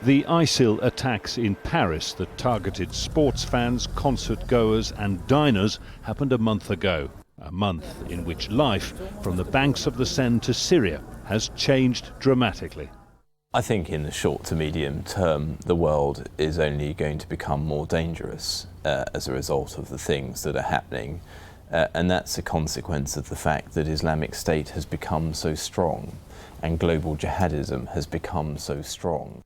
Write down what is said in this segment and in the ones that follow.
The ISIL attacks in Paris that targeted sports fans, concert goers and diners happened a month ago. A month in which life from the banks of the Seine to Syria has changed dramatically. I think in the short to medium term, the world is only going to become more dangerous as a result of the things that are happening. And that's a consequence of the fact that Islamic State has become so strong and global jihadism has become so strong.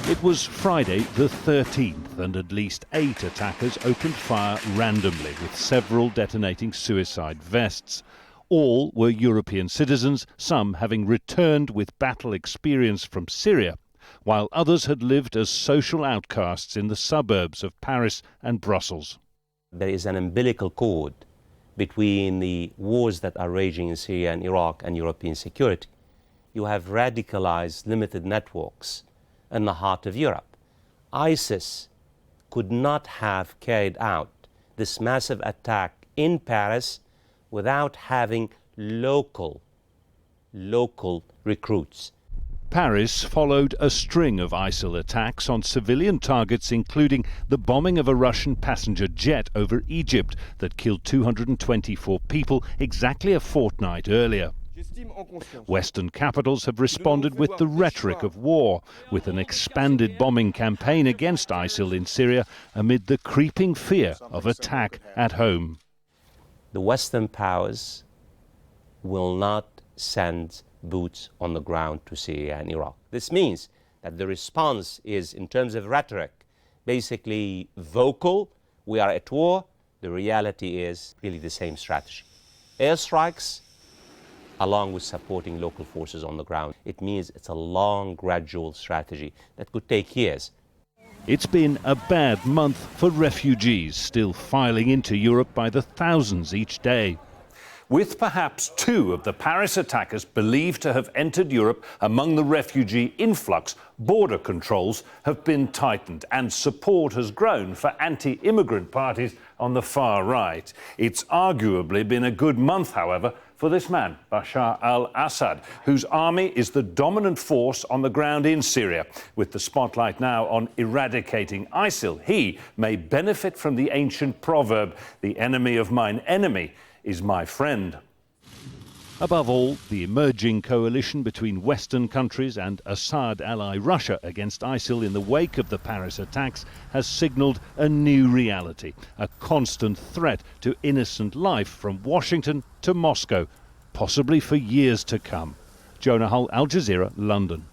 It was Friday the 13th and at least 8 attackers opened fire randomly with several detonating suicide vests. All were European citizens, some having returned with battle experience from Syria, while others had lived as social outcasts in the suburbs of Paris and Brussels. There is an umbilical cord between the wars that are raging in Syria and Iraq and European security. You have radicalized limited networks in the heart of Europe. ISIS could not have carried out this massive attack in Paris without having local recruits. Paris followed a string of ISIL attacks on civilian targets, including the bombing of a Russian passenger jet over Egypt that killed 224 people exactly a fortnight earlier. Western capitals have responded with the rhetoric of war, with an expanded bombing campaign against ISIL in Syria amid the creeping fear of attack at home. The Western powers will not send boots on the ground to Syria and Iraq. This means that the response is, in terms of rhetoric, basically vocal. We are at war. The reality is really the same strategy. Airstrikes, along with supporting local forces on the ground. It means it's a long, gradual strategy that could take years. It's been a bad month for refugees, still filing into Europe by the thousands each day. With perhaps 2 of the Paris attackers believed to have entered Europe among the refugee influx, border controls have been tightened and support has grown for anti-immigrant parties on the far right. It's arguably been a good month, however, for this man, Bashar al-Assad, whose army is the dominant force on the ground in Syria. With the spotlight now on eradicating ISIL, he may benefit from the ancient proverb, "The enemy of mine enemy is my friend." Above all, the emerging coalition between Western countries and Assad ally Russia against ISIL in the wake of the Paris attacks has signalled a new reality, a constant threat to innocent life from Washington to Moscow, possibly for years to come. Jonah Hull, Al Jazeera, London.